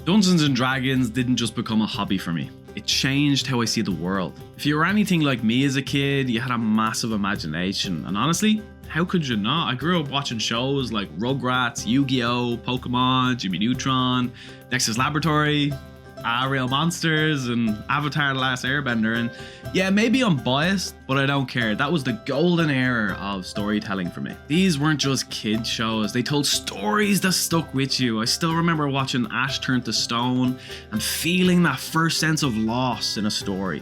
Dungeons and Dragons didn't just become a hobby for me. It changed how I see the world. If you were anything like me as a kid, you had a massive imagination. And honestly, how could you not? I grew up watching shows like Rugrats, Yu-Gi-Oh!, Pokémon, Jimmy Neutron, Dexter's Laboratory, Real Monsters, and Avatar: The Last Airbender. And yeah, maybe I'm biased, but I don't care. That was the golden era of storytelling for me. These weren't just kid shows. They told stories that stuck with you. I still remember watching Ash turn to stone and feeling that first sense of loss in a story.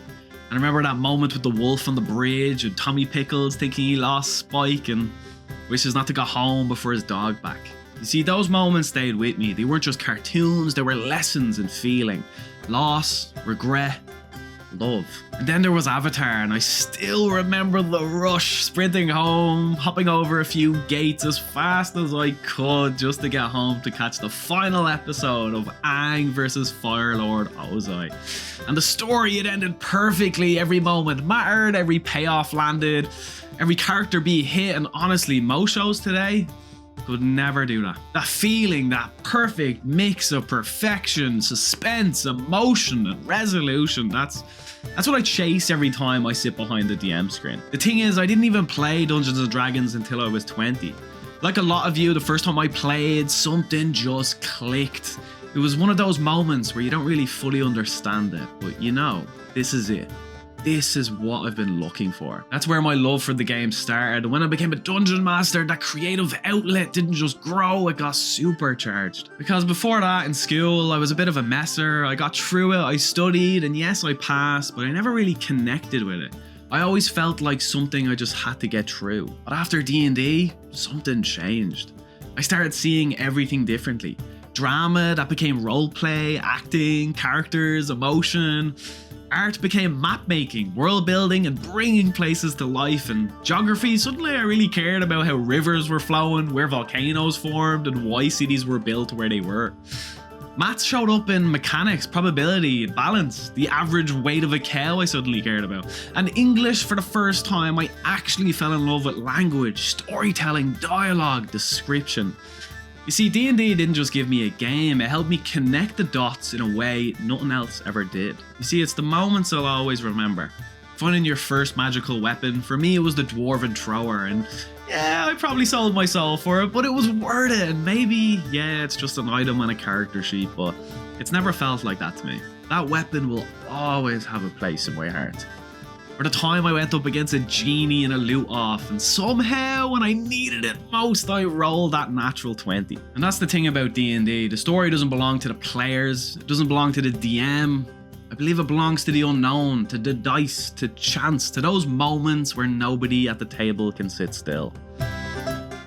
I remember that moment with the wolf on the bridge and Tommy Pickles thinking he lost Spike and wishes not to go home before his dog back. You see, those moments stayed with me. They weren't just cartoons, they were lessons in feeling. Loss, regret, love. And then there was Avatar, and I still remember the rush, sprinting home, hopping over a few gates as fast as I could just to get home to catch the final episode of Aang versus Fire Lord Ozai. And the story, it ended perfectly. Every moment mattered, every payoff landed, every character beat hit, and honestly, most shows today could never do that. That feeling, that perfect mix of perfection, suspense, emotion, and resolution, that's what I chase every time I sit behind the DM screen. The thing is, I didn't even play Dungeons and Dragons until I was 20. Like a lot of you, the first time I played, something just clicked. It was one of those moments where you don't really fully understand it, but you know, this is it. This is what I've been looking for. That's where my love for the game started. When I became a dungeon master, that creative outlet didn't just grow, it got supercharged. Because before that in school, I was a bit of a messer. I got through it, I studied, and yes, I passed, but I never really connected with it. I always felt like something I just had to get through. But after D&D, something changed. I started seeing everything differently. Drama that became roleplay, acting, characters, emotion. Art became map making, world building, and bringing places to life. And geography, suddenly I really cared about how rivers were flowing, where volcanoes formed, and why cities were built where they were. Maths showed up in mechanics, probability, balance, the average weight of a cow I suddenly cared about. And English, for the first time, I actually fell in love with language, storytelling, dialogue, description. You see, D&D didn't just give me a game, it helped me connect the dots in a way nothing else ever did. You see, it's the moments I'll always remember. Finding your first magical weapon, for me it was the Dwarven Thrower, and yeah, I probably sold my soul for it, but it was worth it, and maybe, yeah, it's just an item on a character sheet, but it's never felt like that to me. That weapon will always have a place in my heart. Or the time I went up against a genie in a loot off, and somehow when I needed it most, I rolled that natural 20. And that's the thing about D&D, the story doesn't belong to the players, it doesn't belong to the DM. I believe it belongs to the unknown, to the dice, to chance, to those moments where nobody at the table can sit still.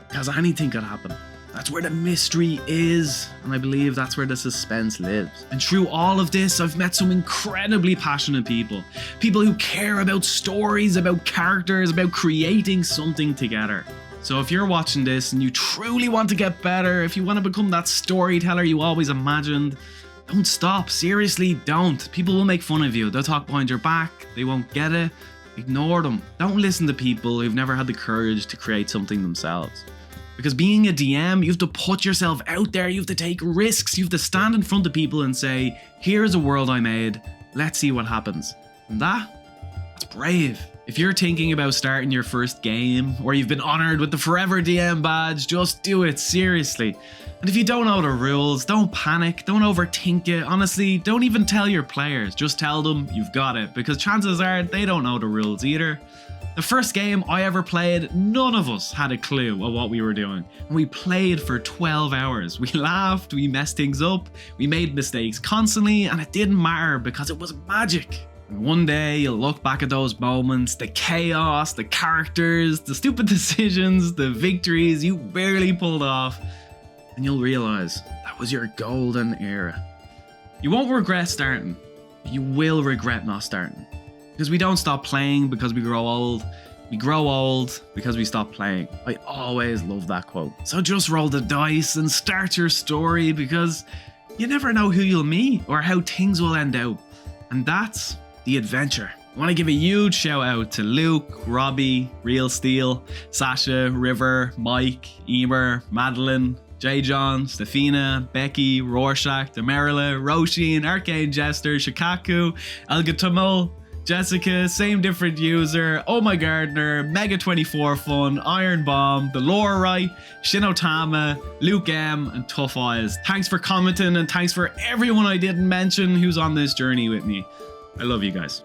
Because anything could happen. That's where the mystery is, and I believe that's where the suspense lives. And through all of this, I've met some incredibly passionate people. People who care about stories, about characters, about creating something together. So if you're watching this and you truly want to get better, if you want to become that storyteller you always imagined, don't stop. Seriously, don't. People will make fun of you. They'll talk behind your back. They won't get it. Ignore them. Don't listen to people who've never had the courage to create something themselves. Because being a DM, you have to put yourself out there, you have to take risks, you have to stand in front of people and say, here's a world I made, let's see what happens. And that's brave. If you're thinking about starting your first game, or you've been honored with the Forever DM badge, just do it, seriously. And if you don't know the rules, don't panic, don't overthink it. Honestly, don't even tell your players, just tell them you've got it, because chances are they don't know the rules either. The first game I ever played, none of us had a clue of what we were doing. And we played for 12 hours. We laughed, we messed things up, we made mistakes constantly, and it didn't matter because it was magic. And one day you'll look back at those moments, the chaos, the characters, the stupid decisions, the victories you barely pulled off, and you'll realize that was your golden era. You won't regret starting, but you will regret not starting. Because we don't stop playing because we grow old. We grow old because we stop playing. I always love that quote. So just roll the dice and start your story, because you never know who you'll meet or how things will end out. And that's the adventure. I want to give a huge shout out to Luke, Robbie, Real Steel, Sasha, River, Mike, Emer, Madeline, J. John, Stefina, Becky, Rorschach, Demerila, Roshin, Arcane Jester, Shikaku, Elgatomol, Jessica, Same Different User, Oh My Gardener, Mega24 Fun, Iron Bomb, The Lorerai, Shinotama, Luke M, and Tough Eyes. Thanks for commenting, and thanks for everyone I didn't mention who's on this journey with me. I love you guys.